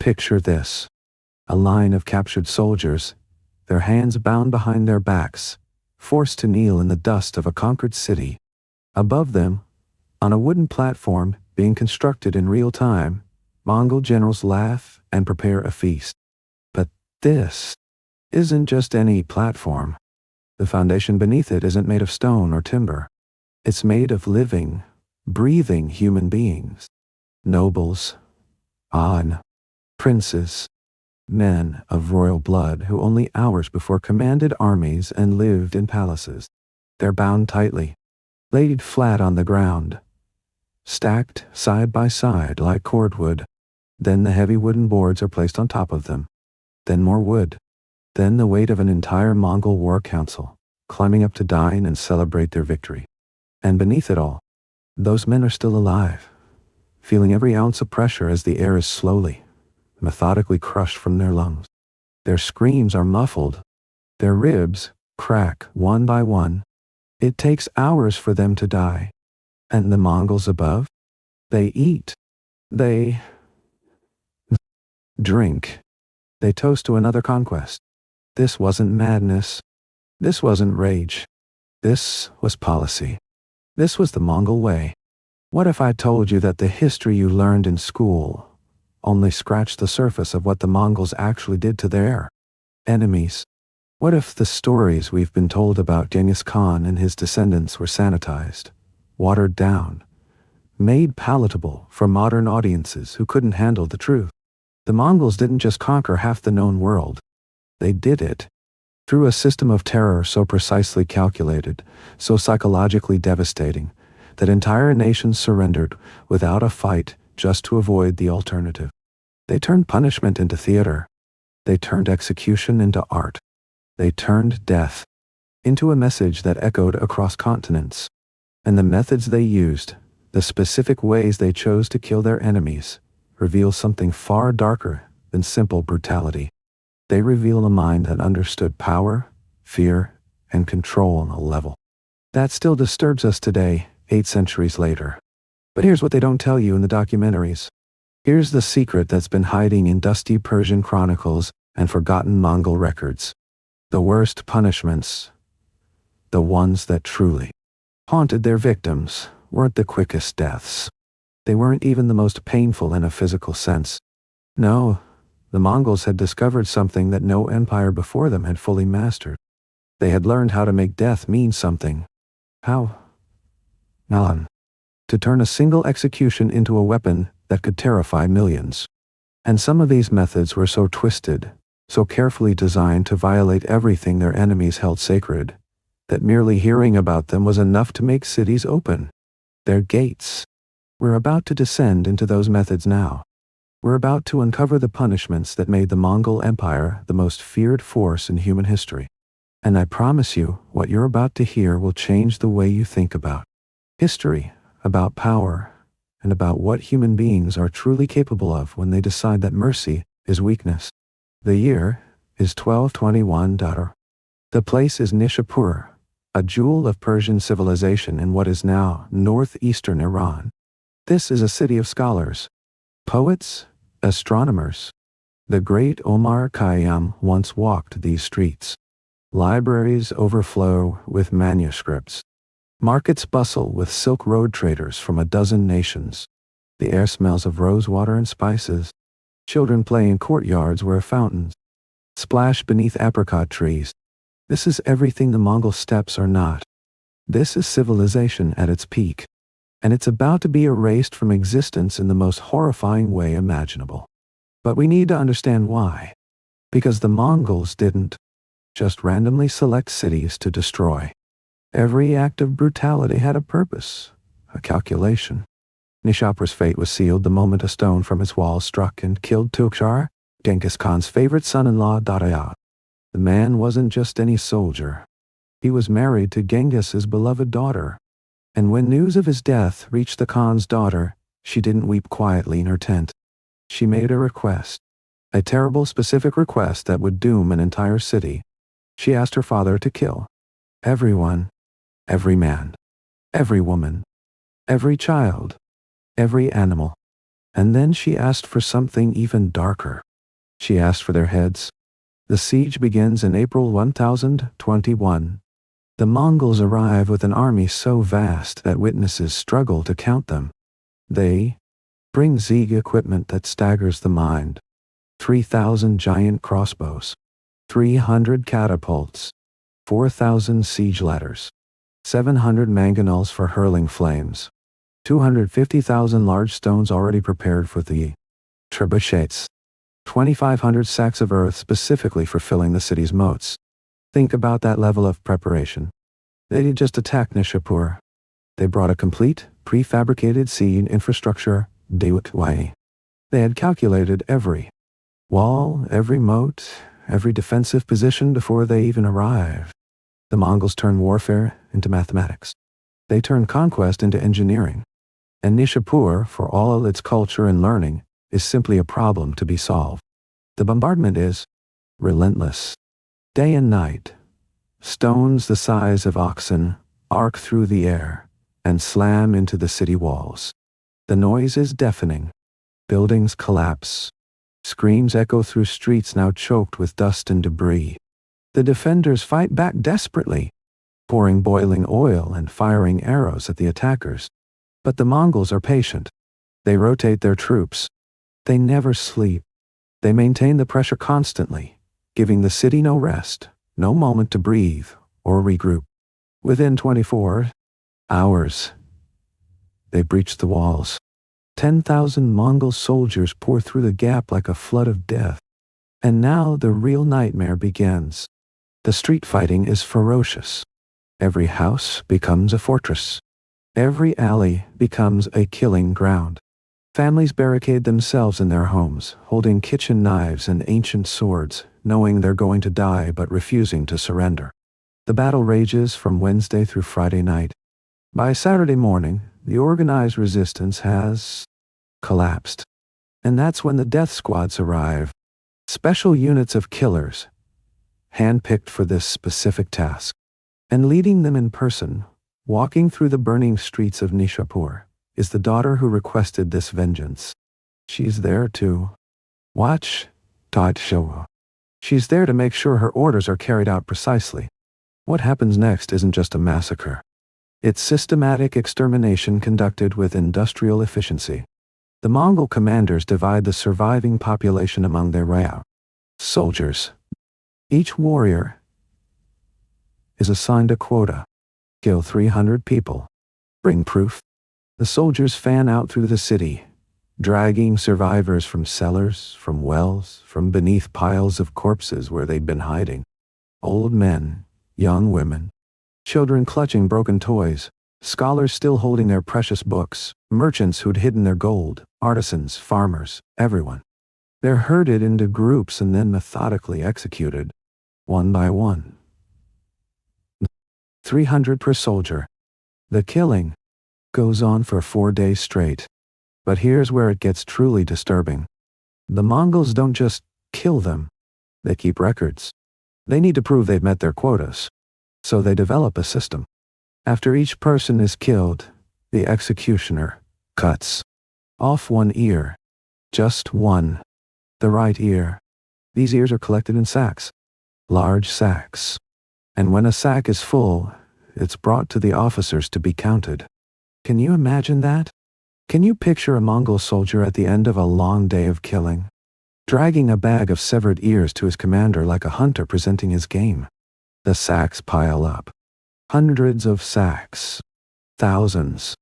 Picture this. A line of captured soldiers, their hands bound behind their backs, forced to kneel in the dust of a conquered city. Above them, on a wooden platform being constructed in real time, Mongol generals laugh and prepare a feast. But this isn't just any platform. The foundation beneath it isn't made of stone or timber. It's made of living, breathing human beings. Nobles, princes, men of royal blood who only hours before commanded armies and lived in palaces. They're bound tightly, laid flat on the ground, stacked side by side like cordwood. Then the heavy wooden boards are placed on top of them. Then more wood. Then the weight of an entire Mongol war council, climbing up to dine and celebrate their victory. And beneath it all, those men are still alive, feeling every ounce of pressure as the air is slowly, methodically crushed from their lungs. Their screams are muffled. Their ribs crack one by one. It takes hours for them to die. And the Mongols above? They eat. They drink. They toast to another conquest. This wasn't madness. This wasn't rage. This was policy. This was the Mongol way. What if I told you that the history you learned in school only scratched the surface of what the Mongols actually did to their enemies? What if the stories we've been told about Genghis Khan and his descendants were sanitized, watered down, made palatable for modern audiences who couldn't handle the truth? The Mongols didn't just conquer half the known world. They did it through a system of terror so precisely calculated, so psychologically devastating, that entire nations surrendered without a fight just to avoid the alternative. They turned punishment into theater. They turned execution into art. They turned death into a message that echoed across continents. And the methods they used, the specific ways they chose to kill their enemies, reveal something far darker than simple brutality. They reveal a mind that understood power, fear, and control on a level that still disturbs us today, 8 centuries later. But here's what they don't tell you in the documentaries. Here's the secret that's been hiding in dusty Persian chronicles and forgotten Mongol records. The worst punishments, the ones that truly haunted their victims, weren't the quickest deaths. They weren't even the most painful in a physical sense. No, the Mongols had discovered something that no empire before them had fully mastered. They had learned how to make death mean something. How? To turn a single execution into a weapon that could terrify millions. And some of these methods were so twisted, so carefully designed to violate everything their enemies held sacred, that merely hearing about them was enough to make cities open. Their gates. We're about to descend into those methods now. We're about to uncover the punishments that made the Mongol Empire the most feared force in human history. And I promise you, what you're about to hear will change the way you think about history, about power, and about what human beings are truly capable of when they decide that mercy is weakness. The year is 1221. The place is Nishapur, a jewel of Persian civilization in what is now northeastern Iran. This is a city of scholars, poets, astronomers. The great Omar Khayyam once walked these streets. Libraries overflow with manuscripts. Markets bustle with Silk Road traders from a dozen nations. The air smells of rosewater and spices. Children play in courtyards where fountains splash beneath apricot trees. This is everything the Mongol steppes are not. This is civilization at its peak. And it's about to be erased from existence in the most horrifying way imaginable. But we need to understand why. Because the Mongols didn't just randomly select cities to destroy. Every act of brutality had a purpose, a calculation. Nishapur's fate was sealed the moment a stone from its walls struck and killed Tukshar, Genghis Khan's favorite son-in-law Dadayat. The man wasn't just any soldier. He was married to Genghis's beloved daughter. And when news of his death reached the Khan's daughter, she didn't weep quietly in her tent. She made a request. A terrible specific request that would doom an entire city. She asked her father to kill everyone, every man, every woman, every child, every animal. And then she asked for something even darker. She asked for their heads. The siege begins in April 1021. The Mongols arrive with an army so vast that witnesses struggle to count them. They bring siege equipment that staggers the mind. 3,000 giant crossbows, 300 catapults, 4,000 siege ladders, 700 mangonels for hurling flames, 250,000 large stones already prepared for the trebuchets, 2,500 sacks of earth specifically for filling the city's moats. Think about that level of preparation. They didn't just attack Nishapur. They brought a complete, prefabricated siege infrastructure, Dewatwai. They had calculated every wall, every moat, every defensive position before they even arrived. The Mongols turned warfare into mathematics. They turned conquest into engineering. And Nishapur, for all its culture and learning, is simply a problem to be solved. The bombardment is relentless. Day and night, stones the size of oxen arc through the air and slam into the city walls. The noise is deafening. Buildings collapse. Screams echo through streets now choked with dust and debris. The defenders fight back desperately, pouring boiling oil and firing arrows at the attackers. But the Mongols are patient. They rotate their troops. They never sleep. They maintain the pressure constantly, giving the city no rest, no moment to breathe or regroup. Within 24 hours, they breach the walls. 10,000 Mongol soldiers pour through the gap like a flood of death. And now the real nightmare begins. The street fighting is ferocious. Every house becomes a fortress. Every alley becomes a killing ground. Families barricade themselves in their homes, holding kitchen knives and ancient swords, knowing they're going to die but refusing to surrender. The battle rages from Wednesday through Friday night. By Saturday morning, the organized resistance has collapsed. And that's when the death squads arrive. Special units of killers, handpicked for this specific task. And leading them in person, walking through the burning streets of Nishapur, is the daughter who requested this vengeance. She's there to watch, show. She's there to make sure her orders are carried out precisely. What happens next isn't just a massacre. It's systematic extermination conducted with industrial efficiency. The Mongol commanders divide the surviving population among their soldiers. Each warrior is assigned a quota. Kill 300 people. Bring proof. The soldiers fan out through the city, dragging survivors from cellars, from wells, from beneath piles of corpses where they'd been hiding. Old men, young women, children clutching broken toys, scholars still holding their precious books, merchants who'd hidden their gold, artisans, farmers, everyone. They're herded into groups and then methodically executed, one by one. 300 per soldier. The killing goes on for 4 days straight. But here's where it gets truly disturbing. The Mongols don't just kill them. They keep records. They need to prove they've met their quotas. So they develop a system. After each person is killed, the executioner cuts off one ear. Just one. The right ear. These ears are collected in sacks. Large sacks. And when a sack is full, it's brought to the officers to be counted. Can you imagine that? Can you picture a Mongol soldier at the end of a long day of killing, dragging a bag of severed ears to his commander like a hunter presenting his game? The sacks pile up. Hundreds of sacks. Thousands.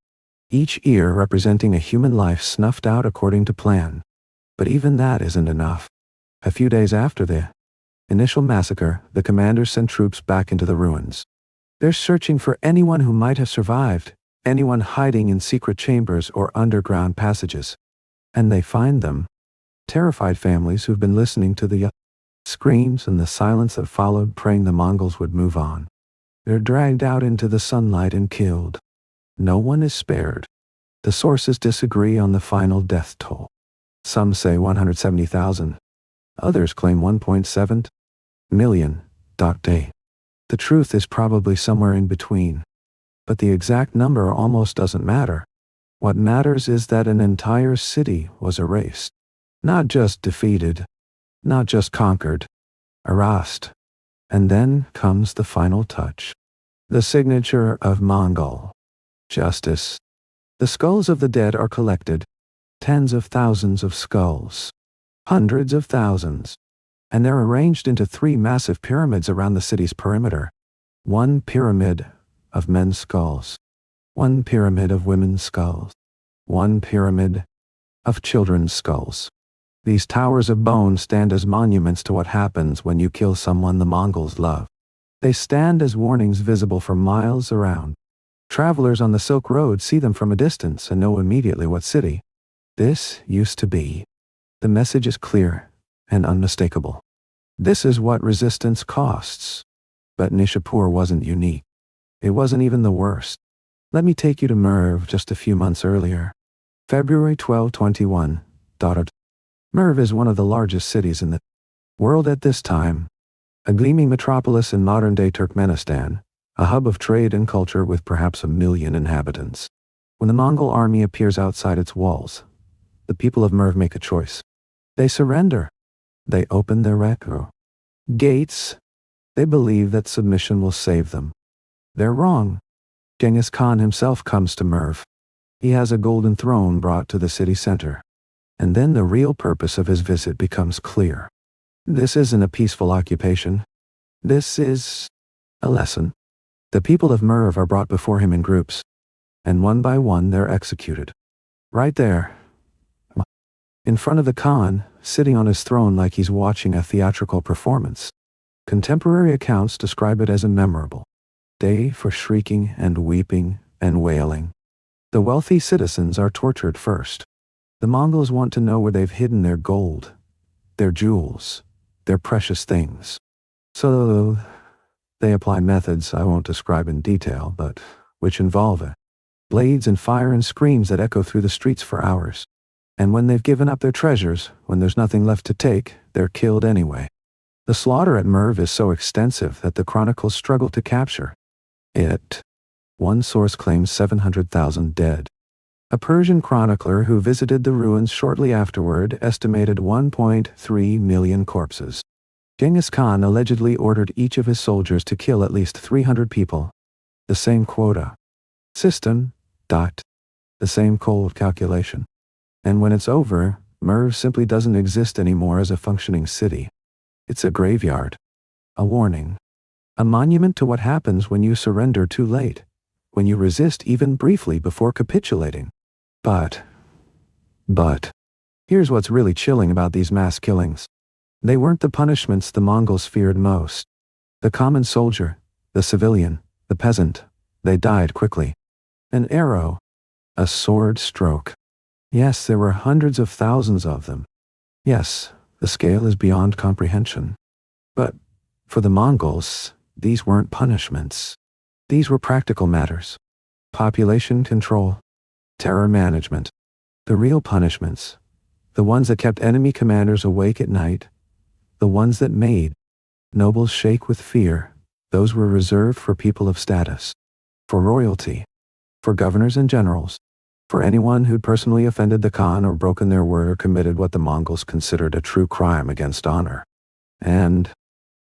Each ear representing a human life snuffed out according to plan. But even that isn't enough. A few days after the initial massacre, the commanders sent troops back into the ruins. They're searching for anyone who might have survived, anyone hiding in secret chambers or underground passages. And they find them. Terrified families who've been listening to the screams and the silence that followed, praying the Mongols would move on. They're dragged out into the sunlight and killed. No one is spared. The sources disagree on the final death toll. Some say 170,000. Others claim 1.7 million. The truth is probably somewhere in between. But the exact number almost doesn't matter. What matters is that an entire city was erased. Not just defeated, not just conquered, erased. And then comes the final touch. The signature of Mongol justice. The skulls of the dead are collected, tens of thousands of skulls, hundreds of thousands, and they're arranged into 3 massive pyramids around the city's perimeter. 1 pyramid of men's skulls, 1 pyramid of women's skulls, 1 pyramid of children's skulls. These towers of bone stand as monuments to what happens when you kill someone the Mongols love. They stand as warnings visible for miles around. Travelers on the Silk Road see them from a distance and know immediately what city this used to be. The message is clear and unmistakable. This is what resistance costs. But Nishapur wasn't unique. It wasn't even the worst. Let me take you to Merv just a few months earlier. February 1221. Merv is one of the largest cities in the world at this time. A gleaming metropolis in modern-day Turkmenistan, a hub of trade and culture with perhaps 1 million inhabitants. When the Mongol army appears outside its walls, the people of Merv make a choice. They surrender. They open their gates. They believe that submission will save them. They're wrong. Genghis Khan himself comes to Merv. He has a golden throne brought to the city center. And then the real purpose of his visit becomes clear. This isn't a peaceful occupation. This is a lesson. The people of Merv are brought before him in groups, and one by one they're executed. Right there, in front of the Khan, sitting on his throne like he's watching a theatrical performance. Contemporary accounts describe it as a memorable day for shrieking and weeping and wailing. The wealthy citizens are tortured first. The Mongols want to know where they've hidden their gold, their jewels, their precious things. So they apply methods I won't describe in detail, but which involve blades and fire and screams that echo through the streets for hours. And when they've given up their treasures, when there's nothing left to take, they're killed anyway. The slaughter at Merv is so extensive that the chronicles struggle to capture it. One source claims 700,000 dead. A Persian chronicler who visited the ruins shortly afterward estimated 1.3 million corpses. Genghis Khan allegedly ordered each of his soldiers to kill at least 300 people. The same quota. System. The same cold calculation. And when it's over, Merv simply doesn't exist anymore as a functioning city. It's a graveyard. A warning. A monument to what happens when you surrender too late. When you resist even briefly before capitulating. But, here's what's really chilling about these mass killings. They weren't the punishments the Mongols feared most. The common soldier, the civilian, the peasant, they died quickly. An arrow, a sword stroke. Yes, there were hundreds of thousands of them. Yes, the scale is beyond comprehension. But, for the Mongols, these weren't punishments. These were practical matters. Population control. Terror management. The real punishments. The ones that kept enemy commanders awake at night. The ones that made nobles shake with fear. Those were reserved for people of status. For royalty. For governors and generals. For anyone who'd personally offended the Khan or broken their word or committed what the Mongols considered a true crime against honor. And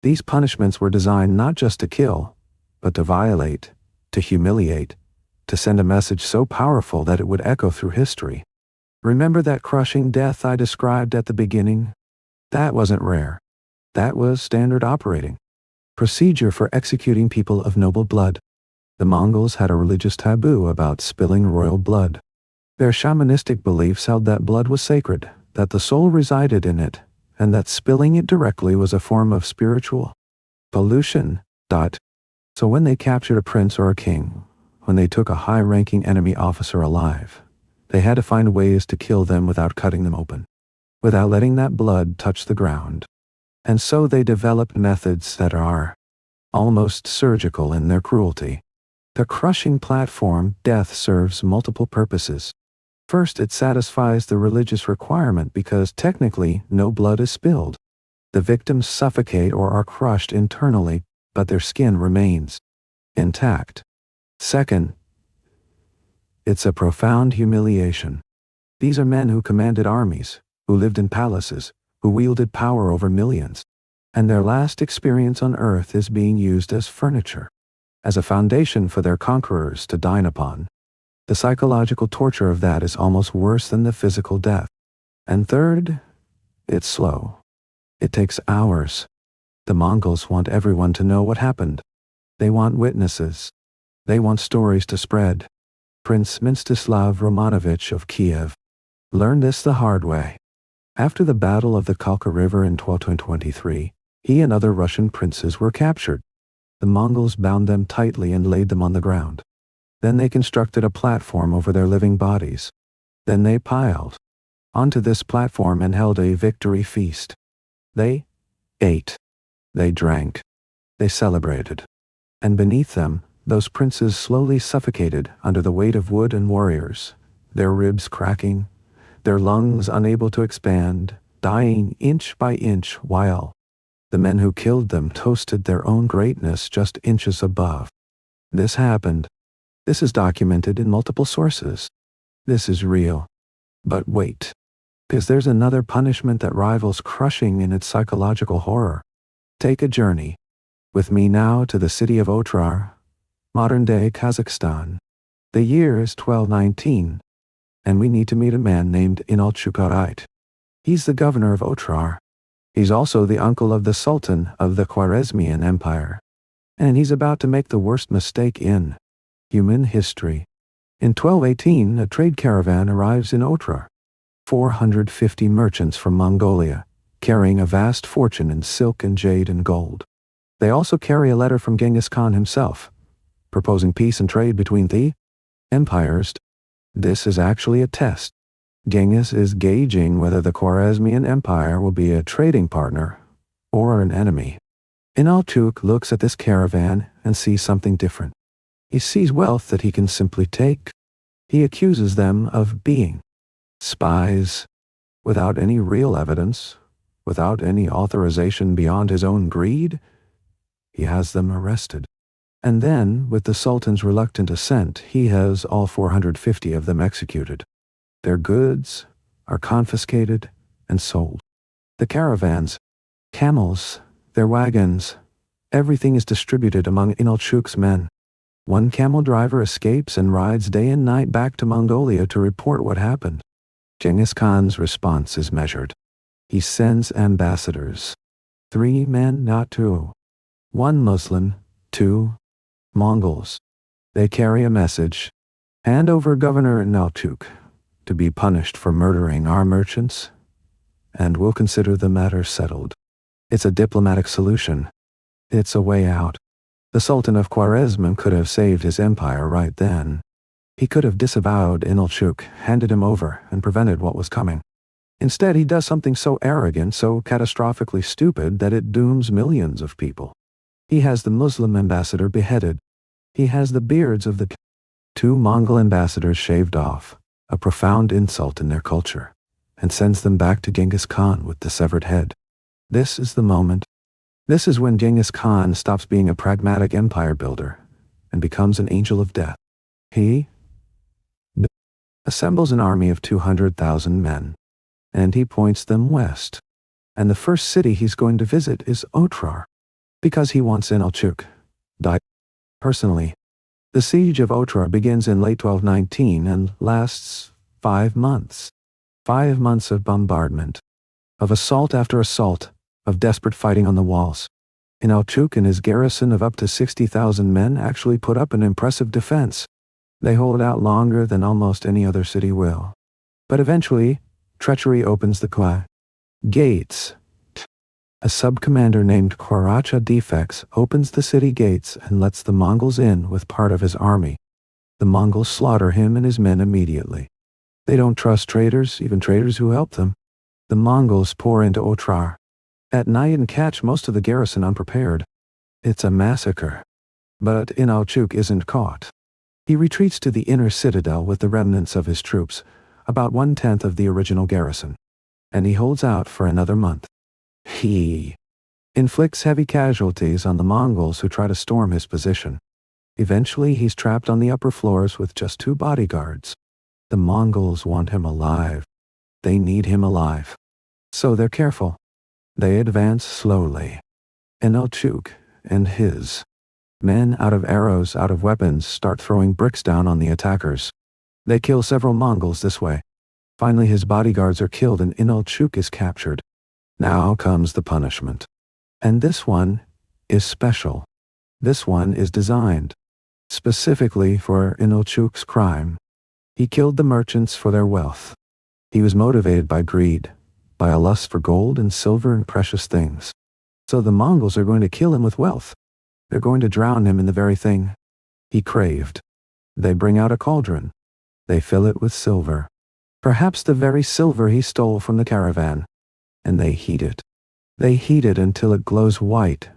these punishments were designed not just to kill, but to violate, to humiliate, to send a message so powerful that it would echo through history. Remember that crushing death I described at the beginning? That wasn't rare. That was standard operating procedure for executing people of noble blood. The Mongols had a religious taboo about spilling royal blood. Their shamanistic beliefs held that blood was sacred, that the soul resided in it, and that spilling it directly was a form of spiritual pollution. So when they captured a prince or a king, when they took a high-ranking enemy officer alive, they had to find ways to kill them without cutting them open, without letting that blood touch the ground. And so they developed methods that are almost surgical in their cruelty. The crushing platform, death, serves multiple purposes. First, it satisfies the religious requirement because technically no blood is spilled. The victims suffocate or are crushed internally, but their skin remains intact. Second, It's a profound humiliation. These are men who commanded armies, who lived in palaces, who wielded power over millions. And their last experience on earth is being used as furniture, as a foundation for their conquerors to dine upon. The psychological torture of that is almost worse than the physical death. And third, it's slow. It takes hours. The Mongols want everyone to know what happened. They want witnesses. They want stories to spread. Prince Mstislav Romanovich of Kiev learned this the hard way. After the Battle of the Kalka River in 1223, he and other Russian princes were captured. The Mongols bound them tightly and laid them on the ground. Then they constructed a platform over their living bodies. Then they piled onto this platform and held a victory feast. They ate. They drank. They celebrated. And beneath them, those princes slowly suffocated under the weight of wood and warriors, their ribs cracking, their lungs unable to expand, dying inch by inch while the men who killed them toasted their own greatness just inches above. This happened. This is documented in multiple sources. This is real. But wait, because there's another punishment that rivals crushing in its psychological horror. Take a journey with me now to the city of Otrar, modern-day Kazakhstan. The year is 1219, and we need to meet a man named Inalchukarait. He's the governor of Otrar. He's also the uncle of the Sultan of the Khwarezmian Empire. And he's about to make the worst mistake in human history. In 1218, a trade caravan arrives in Otrar. 450 merchants from Mongolia, carrying a vast fortune in silk and jade and gold. They also carry a letter from Genghis Khan himself, proposing peace and trade between the empires. This is actually a test. Genghis is gauging whether the Khwarezmian Empire will be a trading partner or an enemy. Inalchuk looks at this caravan and sees something different. He sees wealth that he can simply take. He accuses them of being spies, without any real evidence, without any authorization beyond his own greed. He has them arrested. And then, with the Sultan's reluctant assent, he has all 450 of them executed. Their goods are confiscated and sold. The caravans, camels, their wagons, everything is distributed among Inalchuk's men. One camel driver escapes and rides day and night back to Mongolia to report what happened. Genghis Khan's response is measured. He sends ambassadors. 3 men, not 2. 1 Muslim, 2 Mongols. They carry a message. Hand over Governor Inalchuk to be punished for murdering our merchants, and we'll consider the matter settled. It's a diplomatic solution. It's a way out. The Sultan of Khwarezm could have saved his empire right then. He could have disavowed Inalchuk, handed him over, and prevented what was coming. Instead, he does something so arrogant, so catastrophically stupid, that it dooms millions of people. He has the Muslim ambassador beheaded. He has the beards of the 2 Mongol ambassadors shaved off, a profound insult in their culture, and sends them back to Genghis Khan with the severed head. This is the moment. This is when Genghis Khan stops being a pragmatic empire builder and becomes an angel of death. He assembles an army of 200,000 men, and he points them west. And the first city he's going to visit is Otrar, because he wants Inalchuk died personally. The siege of Otrar begins in late 1219 and lasts 5 months. 5 months of bombardment, of assault after assault, of desperate fighting on the walls. Inalchuk and his garrison of up to 60,000 men actually put up an impressive defense. They hold out longer than almost any other city will. But eventually, treachery opens the gates. A sub-commander named Khwaracha Defects opens the city gates and lets the Mongols in with part of his army. The Mongols slaughter him and his men immediately. They don't trust traitors, even traitors who help them. The Mongols pour into Otrar at night and catch most of the garrison unprepared. It's a massacre. But Inalchuk isn't caught. He retreats to the inner citadel with the remnants of his troops, about 1/10 of the original garrison. And he holds out for another month. He inflicts heavy casualties on the Mongols who try to storm his position. Eventually, he's trapped on the upper floors with just 2 bodyguards. The Mongols want him alive. They need him alive. So they're careful. They advance slowly. Inalchuk and his men, out of arrows, out of weapons, start throwing bricks down on the attackers. They kill several Mongols this way. Finally, his bodyguards are killed and Inalchuk is captured. Now comes the punishment. And this one is special. This one is designed specifically for Inalchuk's crime. He killed the merchants for their wealth. He was motivated by greed, by a lust for gold and silver and precious things. So the Mongols are going to kill him with wealth. They're going to drown him in the very thing he craved. They bring out a cauldron. They fill it with silver. Perhaps the very silver he stole from the caravan. And they heat it. They heat it until it glows white,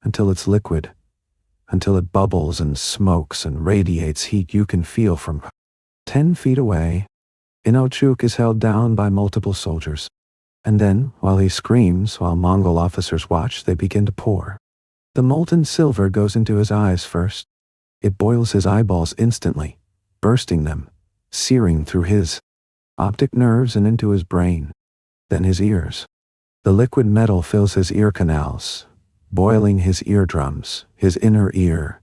until it's liquid, until it bubbles and smokes and radiates heat you can feel from 10 feet away. Inalchuk is held down by multiple soldiers. And then, while he screams, while Mongol officers watch, they begin to pour. The molten silver goes into his eyes first. It boils his eyeballs instantly, bursting them, searing through his optic nerves and into his brain. Then his ears. The liquid metal fills his ear canals, boiling his eardrums, his inner ear,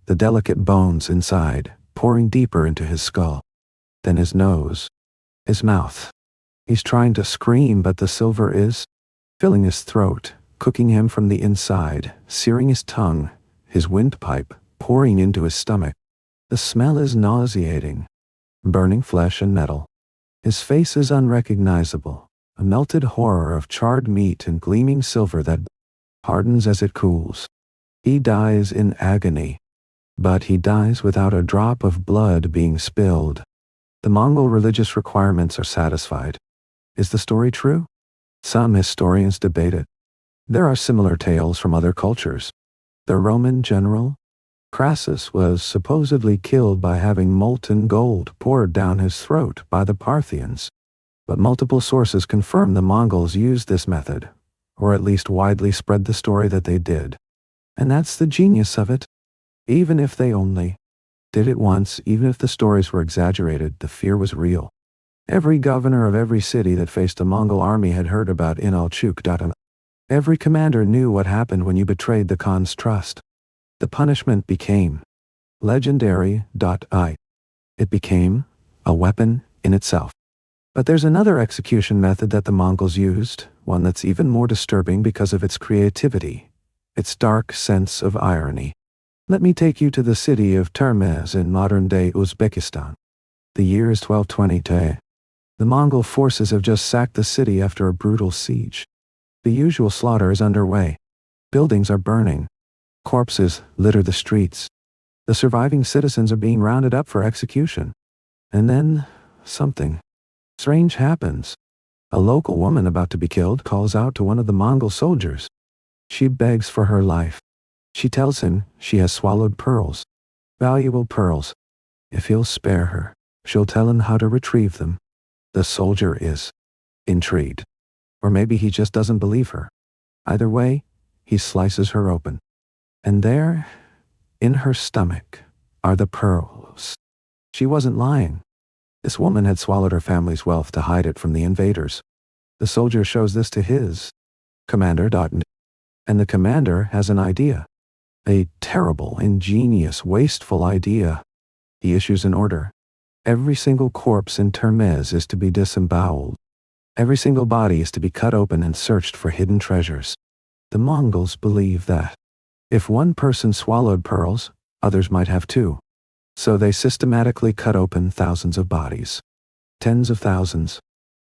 the delicate bones inside, pouring deeper into his skull. Then his nose, his mouth. He's trying to scream, but the silver is filling his throat, cooking him from the inside, searing his tongue, his windpipe, pouring into his stomach. The smell is nauseating, burning flesh and metal. His face is unrecognizable, a melted horror of charred meat and gleaming silver that hardens as it cools. He dies in agony, but he dies without a drop of blood being spilled. The Mongol religious requirements are satisfied. Is the story true? Some historians debate it. There are similar tales from other cultures. The Roman general Crassus was supposedly killed by having molten gold poured down his throat by the Parthians. But multiple sources confirm the Mongols used this method, or at least widely spread the story that they did. And that's the genius of it. Even if they only did it once, even if the stories were exaggerated, the fear was real. Every governor of every city that faced a Mongol army had heard about Inalchuk. Every commander knew what happened when you betrayed the Khan's trust. The punishment became legendary. It became a weapon in itself. But there's another execution method that the Mongols used, one that's even more disturbing because of its creativity, its dark sense of irony. Let me take you to the city of Termez in modern-day Uzbekistan. The year is 1220. The Mongol forces have just sacked the city after a brutal siege. The usual slaughter is underway. Buildings are burning. Corpses litter the streets. The surviving citizens are being rounded up for execution. And then, something strange happens. A local woman about to be killed calls out to one of the Mongol soldiers. She begs for her life. She tells him she has swallowed pearls, valuable pearls. If he'll spare her, she'll tell him how to retrieve them. The soldier is intrigued. Or maybe he just doesn't believe her. Either way, he slices her open. And there, in her stomach, are the pearls. She wasn't lying. This woman had swallowed her family's wealth to hide it from the invaders. The soldier shows this to his commander. And the commander has an idea. A terrible, ingenious, wasteful idea. He issues an order. Every single corpse in Termez is to be disemboweled. Every single body is to be cut open and searched for hidden treasures. The Mongols believe that if one person swallowed pearls, others might have too. So they systematically cut open thousands of bodies. Tens of thousands.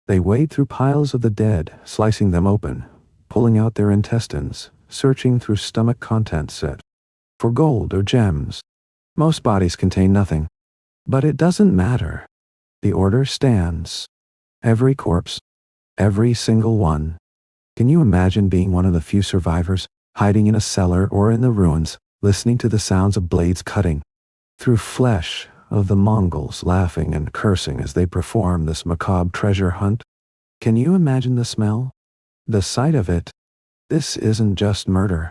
They wade through piles of the dead, slicing them open, pulling out their intestines, searching through stomach contents for gold or gems. Most bodies contain nothing. But it doesn't matter. The order stands. Every corpse, every single one. Can you imagine being one of the few survivors, hiding in a cellar or in the ruins, listening to the sounds of blades cutting through flesh, of the Mongols laughing and cursing as they perform this macabre treasure hunt? Can you imagine the smell? The sight of it? This isn't just murder.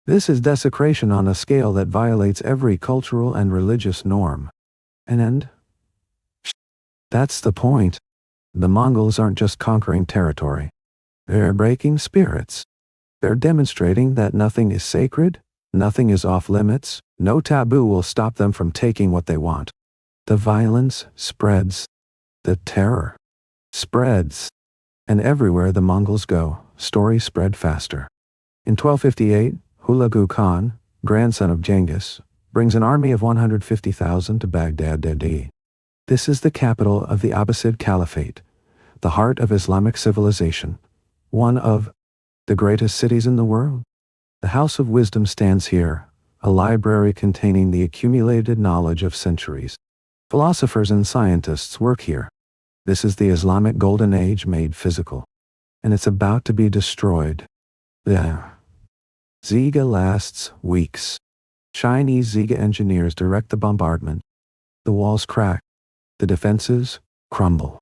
This is desecration on a scale that violates every cultural and religious norm. And that's the point. The Mongols aren't just conquering territory. They're breaking spirits. They're demonstrating that nothing is sacred, nothing is off limits, no taboo will stop them from taking what they want. The violence spreads. The terror spreads. And everywhere the Mongols go, stories spread faster. In 1258, Hulagu Khan, grandson of Genghis, brings an army of 150,000 to Baghdad. This is the capital of the Abbasid Caliphate, the heart of Islamic civilization, one of the greatest cities in the world. The House of Wisdom stands here, a library containing the accumulated knowledge of centuries. Philosophers and scientists work here. This is the Islamic Golden Age made physical. And it's about to be destroyed. The Ziga lasts weeks. Chinese Ziga engineers direct the bombardment. The walls crack. The defenses crumble.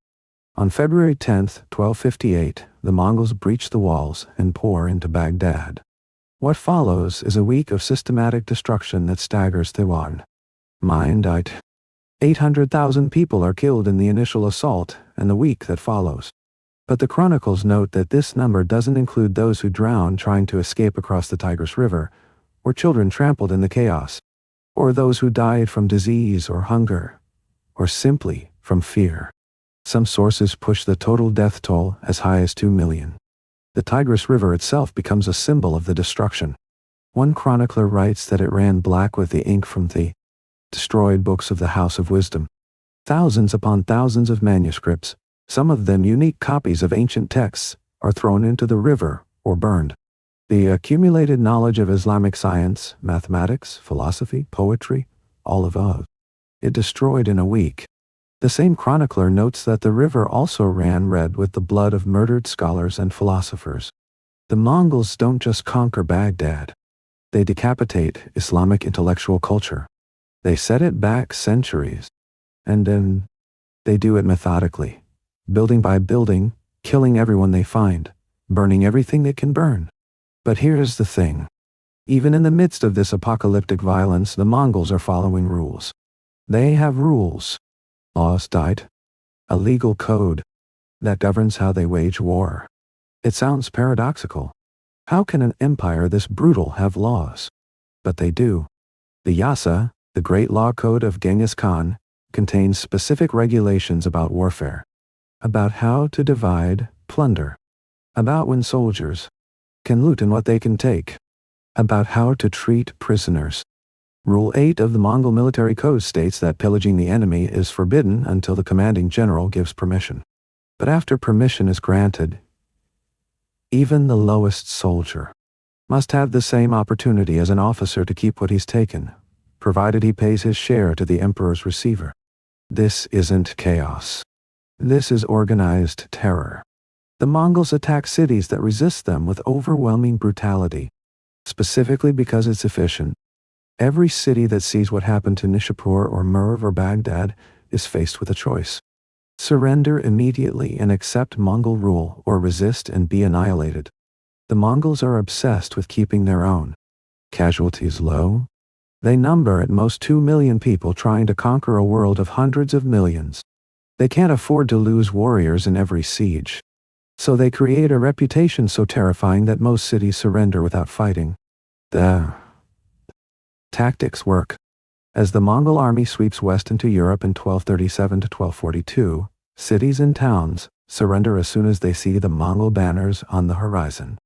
On February 10, 1258, the Mongols breach the walls and pour into Baghdad. What follows is a week of systematic destruction that staggers the world. Mind 800,000 people are killed in the initial assault and the week that follows. But the chronicles note that this number doesn't include those who drowned trying to escape across the Tigris River, or children trampled in the chaos, or those who died from disease or hunger, or simply from fear. Some sources push the total death toll as high as 2 million. The Tigris River itself becomes a symbol of the destruction. One chronicler writes that it ran black with the ink from the destroyed books of the House of Wisdom. Thousands upon thousands of manuscripts, some of them unique copies of ancient texts, are thrown into the river or burned. The accumulated knowledge of Islamic science, mathematics, philosophy, poetry, all of it destroyed in a week. The same chronicler notes that the river also ran red with the blood of murdered scholars and philosophers. The Mongols don't just conquer Baghdad. They decapitate Islamic intellectual culture. They set it back centuries. And then they do it methodically, building by building, killing everyone they find, burning everything they can burn. But here's the thing. Even in the midst of this apocalyptic violence, the Mongols are following rules. They have rules. Laws, a legal code that governs how they wage war. It sounds paradoxical. How can an empire this brutal have laws? But they do. The Yasa, the Great Law Code of Genghis Khan, contains specific regulations about warfare, about how to divide plunder, about when soldiers can loot and what they can take, about how to treat prisoners. Rule 8 of the Mongol military code states that pillaging the enemy is forbidden until the commanding general gives permission. But after permission is granted, even the lowest soldier must have the same opportunity as an officer to keep what he's taken, provided he pays his share to the emperor's receiver. This isn't chaos. This is organized terror. The Mongols attack cities that resist them with overwhelming brutality, specifically because it's efficient. Every city that sees what happened to Nishapur or Merv or Baghdad is faced with a choice. Surrender immediately and accept Mongol rule, or resist and be annihilated. The Mongols are obsessed with keeping their own. Casualties low. They number at most 2 million people trying to conquer a world of hundreds of millions. They can't afford to lose warriors in every siege. So they create a reputation so terrifying that most cities surrender without fighting. The tactics work. As the Mongol army sweeps west into Europe in 1237 to 1242, cities and towns surrender as soon as they see the Mongol banners on the horizon.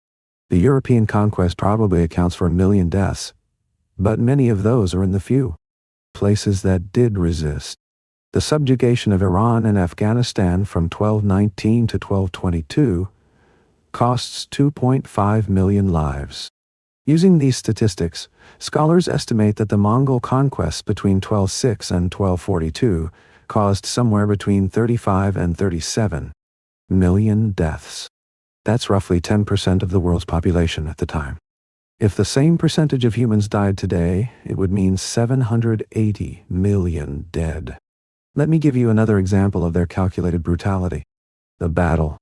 The European conquest probably accounts for 1 million deaths, but many of those are in the few places that did resist. The subjugation of Iran and Afghanistan from 1219 to 1222 costs 2.5 million lives. Using these statistics, scholars estimate that the Mongol conquests between 1206 and 1242 caused somewhere between 35 and 37 million deaths. That's roughly 10% of the world's population at the time. If the same percentage of humans died today, it would mean 780 million dead. Let me give you another example of their calculated brutality. The Battle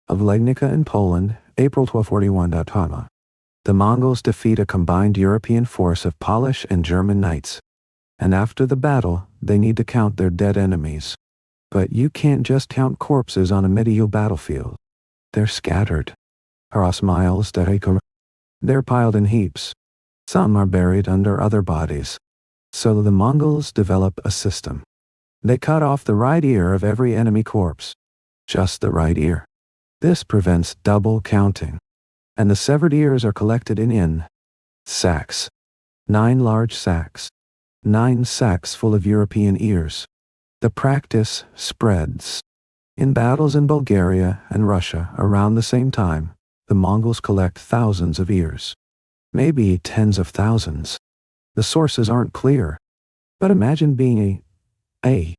of Legnica in Poland, April 1241. The Mongols defeat a combined European force of Polish and German knights. And after the battle, they need to count their dead enemies. But you can't just count corpses on a medieval battlefield. They're scattered. They're piled in heaps. Some are buried under other bodies. So the Mongols develop a system. They cut off the right ear of every enemy corpse. Just the right ear. This prevents double counting. And the severed ears are collected in sacks. 9 large sacks. 9 sacks full of European ears. The practice spreads. In battles in Bulgaria and Russia around the same time, the Mongols collect thousands of ears. Maybe tens of thousands. The sources aren't clear. But imagine being a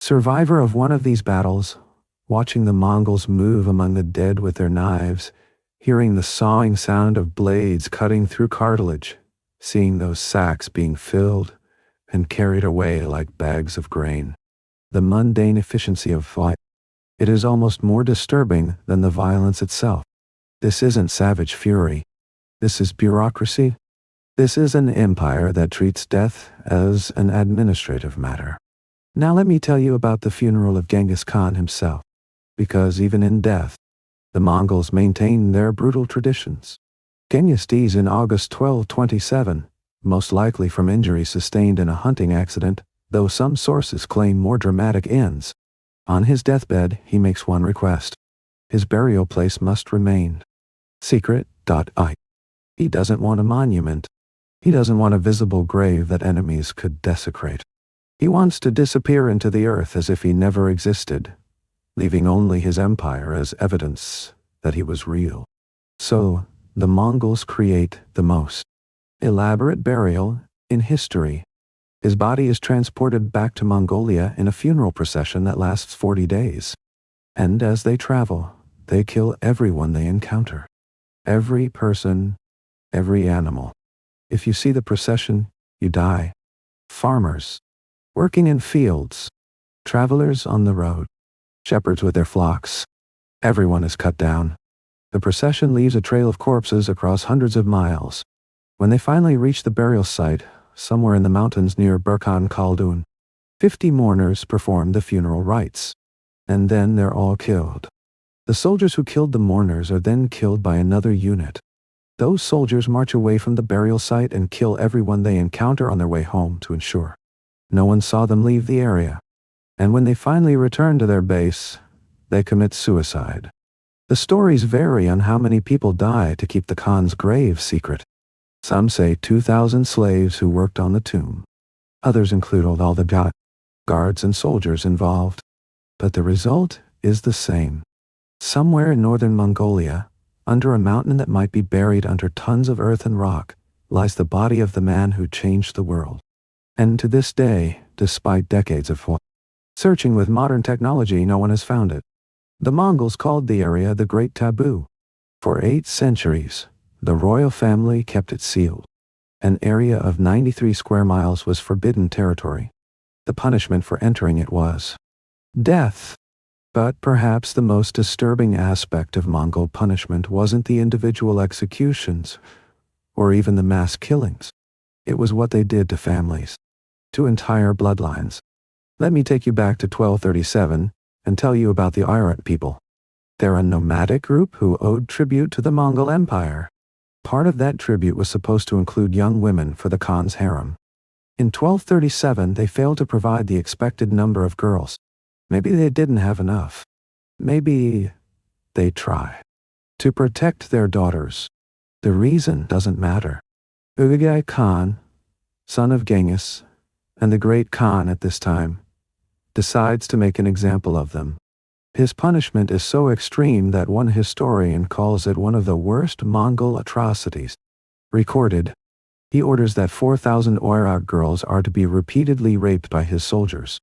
survivor of one of these battles, watching the Mongols move among the dead with their knives, hearing the sawing sound of blades cutting through cartilage, seeing those sacks being filled and carried away like bags of grain. The mundane efficiency of fight. It is almost more disturbing than the violence itself. This isn't savage fury. This is bureaucracy. This is an empire that treats death as an administrative matter. Now let me tell you about the funeral of Genghis Khan himself. Because even in death, the Mongols maintain their brutal traditions. Genghis dies in August 1227, most likely from injuries sustained in a hunting accident, though some sources claim more dramatic ends. On his deathbed, he makes one request. His burial place must remain secret. He doesn't want a monument. He doesn't want a visible grave that enemies could desecrate. He wants to disappear into the earth as if he never existed, leaving only his empire as evidence that he was real. So, the Mongols create the most elaborate burial in history. His body is transported back to Mongolia in a funeral procession that lasts 40 days. And as they travel, they kill everyone they encounter. Every person, every animal. If you see the procession, you die. Farmers, working in fields, travelers on the road, shepherds with their flocks. Everyone is cut down. The procession leaves a trail of corpses across hundreds of miles. When they finally reach the burial site, somewhere in the mountains near Burkhan Khaldun, 50 mourners perform the funeral rites. And then they're all killed. The soldiers who killed the mourners are then killed by another unit. Those soldiers march away from the burial site and kill everyone they encounter on their way home to ensure no one saw them leave the area. And when they finally return to their base, they commit suicide. The stories vary on how many people die to keep the Khan's grave secret. Some say 2,000 slaves who worked on the tomb. Others include all the guards and soldiers involved. But the result is the same. Somewhere in northern Mongolia, under a mountain that might be buried under tons of earth and rock, lies the body of the man who changed the world. And to this day, despite decades of searching with modern technology, no one has found it. The Mongols called the area the Great Taboo. For 8 centuries, the royal family kept it sealed. An area of 93 square miles was forbidden territory. The punishment for entering it was death. But perhaps the most disturbing aspect of Mongol punishment wasn't the individual executions, or even the mass killings. It was what they did to families, to entire bloodlines. Let me take you back to 1237 and tell you about the Oirat people. They're a nomadic group who owed tribute to the Mongol Empire. Part of that tribute was supposed to include young women for the Khan's harem. In 1237, they failed to provide the expected number of girls. Maybe they didn't have enough. Maybe they try to protect their daughters. The reason doesn't matter. Ugai Khan, son of Genghis, and the great Khan at this time, decides to make an example of them. His punishment is so extreme that one historian calls it one of the worst Mongol atrocities recorded. He orders that 4,000 Oirat girls are to be repeatedly raped by his soldiers.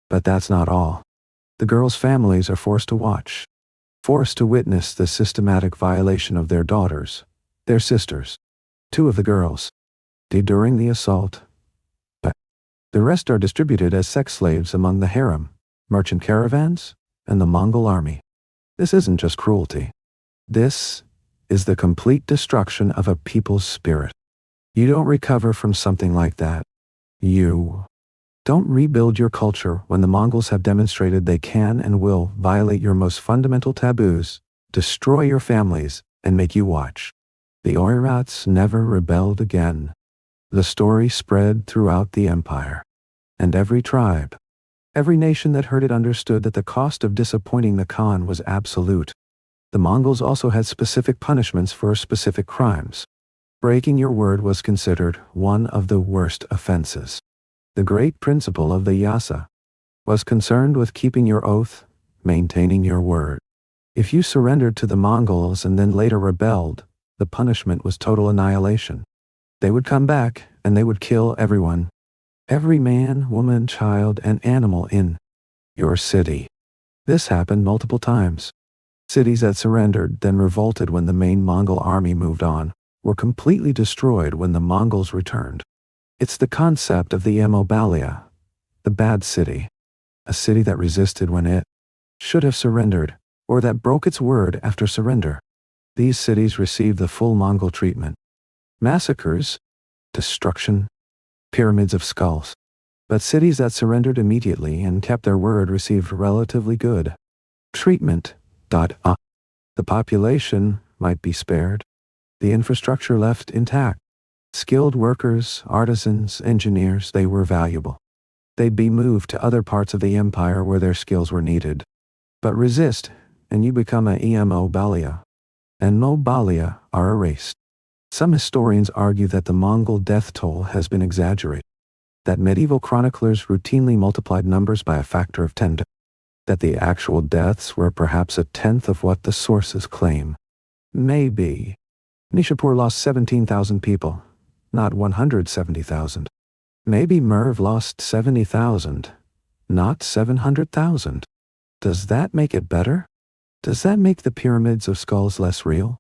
But that's not all. The girls' families are forced to watch, forced to witness the systematic violation of their daughters, their sisters. 2 of the girls died during the assault. But the rest are distributed as sex slaves among the harem, merchant caravans, and the Mongol army. This isn't just cruelty. This is the complete destruction of a people's spirit. You don't recover from something like that. You don't rebuild your culture when the Mongols have demonstrated they can and will violate your most fundamental taboos, destroy your families, and make you watch. The Oirats never rebelled again. The story spread throughout the empire. And every tribe, every nation that heard it understood that the cost of disappointing the Khan was absolute. The Mongols also had specific punishments for specific crimes. Breaking your word was considered one of the worst offenses. The great principle of the Yasa was concerned with keeping your oath, maintaining your word. If you surrendered to the Mongols and then later rebelled, the punishment was total annihilation. They would come back and they would kill everyone. Every man, woman, child, and animal in your city. This happened multiple times. Cities that surrendered, then revolted when the main Mongol army moved on, were completely destroyed when the Mongols returned. It's the concept of the Emobalia, the bad city. A city that resisted when it should have surrendered, or that broke its word after surrender. These cities received the full Mongol treatment. Massacres, destruction, pyramids of skulls. But cities that surrendered immediately and kept their word received relatively good treatment. The population might be spared. The infrastructure left intact. Skilled workers, artisans, engineers, they were valuable. They'd be moved to other parts of the empire where their skills were needed. But resist, and you become a Emobalia. And Mobalia are erased. Some historians argue that the Mongol death toll has been exaggerated. That medieval chroniclers routinely multiplied numbers by a factor of 10. That the actual deaths were perhaps a tenth of what the sources claim. Maybe. Nishapur lost 17,000 people, not 170,000. Maybe Merv lost 70,000, not 700,000. Does that make it better? Does that make the pyramids of skulls less real?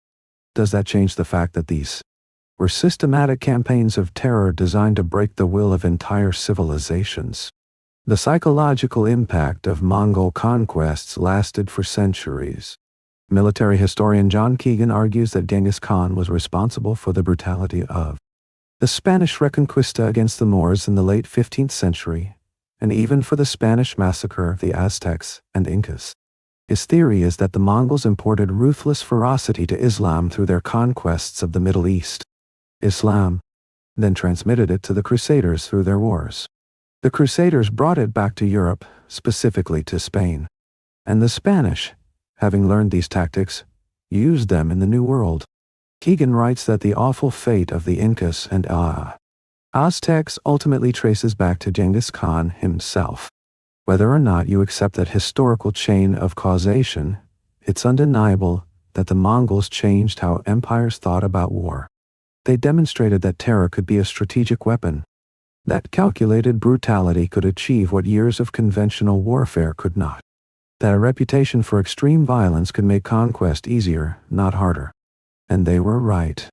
Does that change the fact that these were systematic campaigns of terror designed to break the will of entire civilizations? The psychological impact of Mongol conquests lasted for centuries. Military historian John Keegan argues that Genghis Khan was responsible for the brutality of the Spanish Reconquista against the Moors in the late 15th century, and even for the Spanish massacre of the Aztecs and Incas. His theory is that the Mongols imported ruthless ferocity to Islam through their conquests of the Middle East. Islam then transmitted it to the Crusaders through their wars. The Crusaders brought it back to Europe, specifically to Spain. And the Spanish, having learned these tactics, used them in the New World. Keegan writes that the awful fate of the Incas and Aztecs ultimately traces back to Genghis Khan himself. Whether or not you accept that historical chain of causation, it's undeniable that the Mongols changed how empires thought about war. They demonstrated that terror could be a strategic weapon, that calculated brutality could achieve what years of conventional warfare could not, that a reputation for extreme violence could make conquest easier, not harder. And they were right.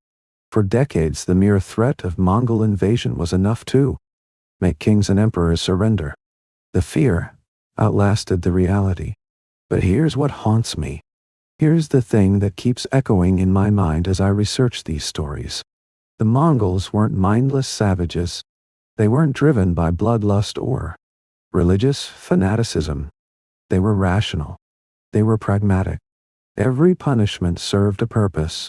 For decades, the mere threat of Mongol invasion was enough to make kings and emperors surrender. The fear outlasted the reality. But here's what haunts me. Here's the thing that keeps echoing in my mind as I research these stories. The Mongols weren't mindless savages. They weren't driven by bloodlust or religious fanaticism. They were rational. They were pragmatic. Every punishment served a purpose.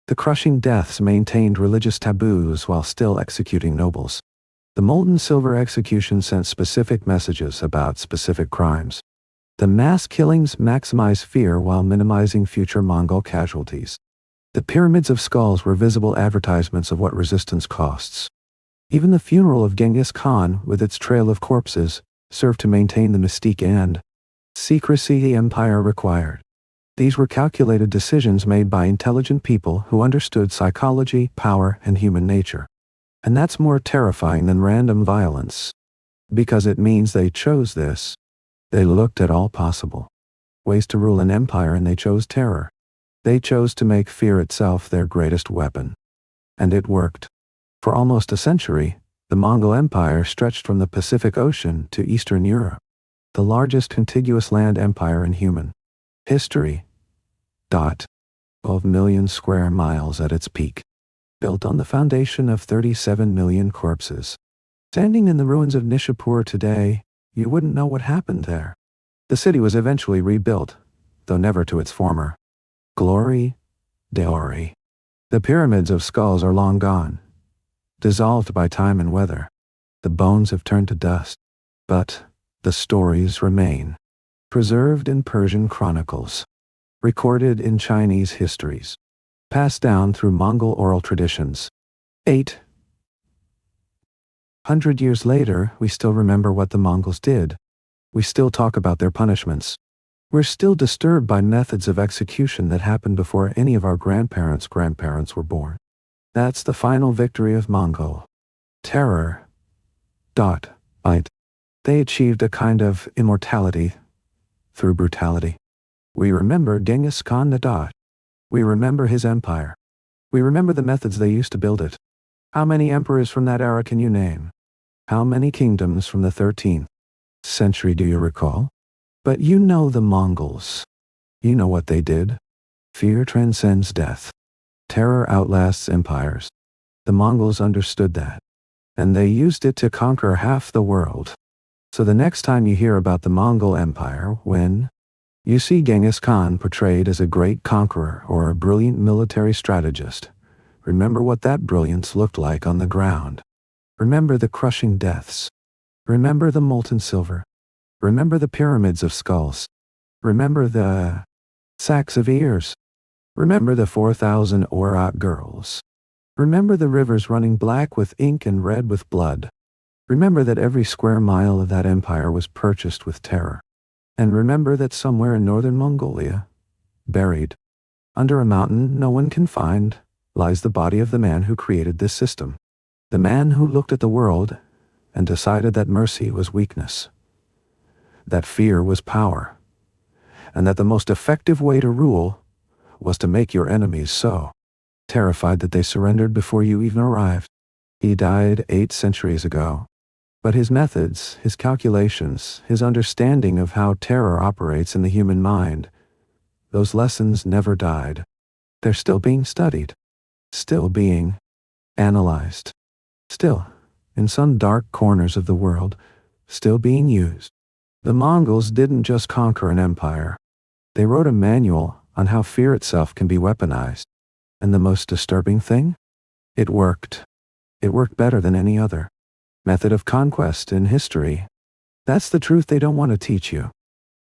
The crushing deaths maintained religious taboos while still executing nobles. The molten silver execution sent specific messages about specific crimes. The mass killings maximized fear while minimizing future Mongol casualties. The pyramids of skulls were visible advertisements of what resistance costs. Even the funeral of Genghis Khan, with its trail of corpses, served to maintain the mystique and secrecy the empire required. These were calculated decisions made by intelligent people who understood psychology, power, and human nature. And that's more terrifying than random violence. Because it means they chose this. They looked at all possible ways to rule an empire and they chose terror. They chose to make fear itself their greatest weapon. And it worked. For almost a century, the Mongol Empire stretched from the Pacific Ocean to Eastern Europe, the largest contiguous land empire in human history. 12 million square miles at its peak, built on the foundation of 37 million corpses. Standing in the ruins of Nishapur today, you wouldn't know what happened there. The city was eventually rebuilt, though never to its former glory. Deori. The pyramids of skulls are long gone, dissolved by time and weather. The bones have turned to dust, but the stories remain, preserved in Persian chronicles, recorded in Chinese histories, passed down through Mongol oral traditions. 800 years later, we still remember what the Mongols did. We still talk about their punishments. We're still disturbed by methods of execution that happened before any of our grandparents' grandparents were born. That's the final victory of Mongol terror. They achieved a kind of immortality through brutality. We remember Genghis Khan. We remember his empire. We remember the methods they used to build it. How many emperors from that era can you name? How many kingdoms from the 13th century do you recall? But you know the Mongols. You know what they did. Fear transcends death. Terror outlasts empires. The Mongols understood that, and they used it to conquer half the world. So the next time you hear about the Mongol Empire, when you see Genghis Khan portrayed as a great conqueror or a brilliant military strategist, remember what that brilliance looked like on the ground. Remember the crushing deaths. Remember the molten silver. Remember the pyramids of skulls. Remember the sacks of ears. Remember the 4,000 Oirat girls. Remember the rivers running black with ink and red with blood. Remember that every square mile of that empire was purchased with terror. And remember that somewhere in northern Mongolia, buried under a mountain no one can find, lies the body of the man who created this system. The man who looked at the world and decided that mercy was weakness, that fear was power, and that the most effective way to rule was to make your enemies so terrified that they surrendered before you even arrived. He died 8 centuries ago, but his methods, his calculations, his understanding of how terror operates in the human mind, those lessons never died. They're still being studied, still being analyzed, still, in some dark corners of the world, still being used. The Mongols didn't just conquer an empire. They wrote a manual on how fear itself can be weaponized. And the most disturbing thing? It worked. It worked better than any other method of conquest in history. That's the truth they don't want to teach you.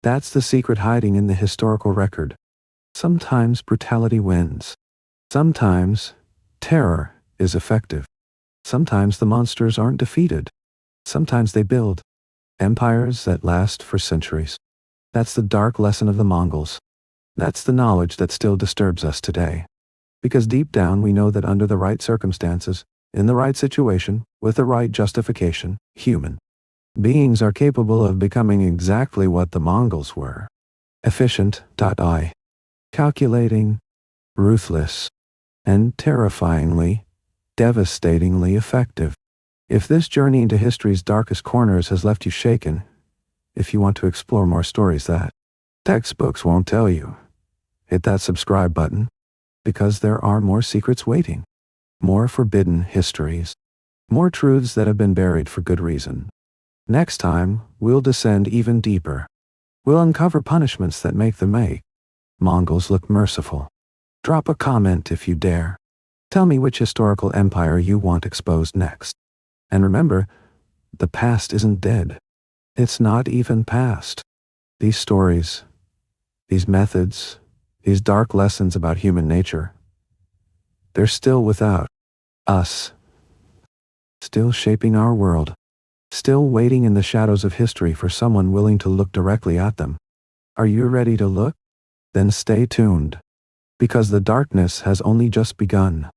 That's the secret hiding in the historical record. Sometimes brutality wins. Sometimes terror is effective. Sometimes the monsters aren't defeated. Sometimes they build empires that last for centuries. That's the dark lesson of the Mongols. That's the knowledge that still disturbs us today. Because deep down we know that under the right circumstances, in the right situation, with the right justification, human beings are capable of becoming exactly what the Mongols were. Efficient. Calculating, ruthless, and terrifyingly, devastatingly effective. If this journey into history's darkest corners has left you shaken, if you want to explore more stories that textbooks won't tell you, hit that subscribe button, because there are more secrets waiting, more forbidden histories, more truths that have been buried for good reason. Next time, we'll descend even deeper. We'll uncover punishments that make the Mongols look merciful. Drop a comment if you dare. Tell me which historical empire you want exposed next. And remember, the past isn't dead. It's not even past. These stories, these methods, these dark lessons about human nature, they're still without us, still shaping our world, still waiting in the shadows of history for someone willing to look directly at them. Are you ready to look? Then stay tuned, because the darkness has only just begun.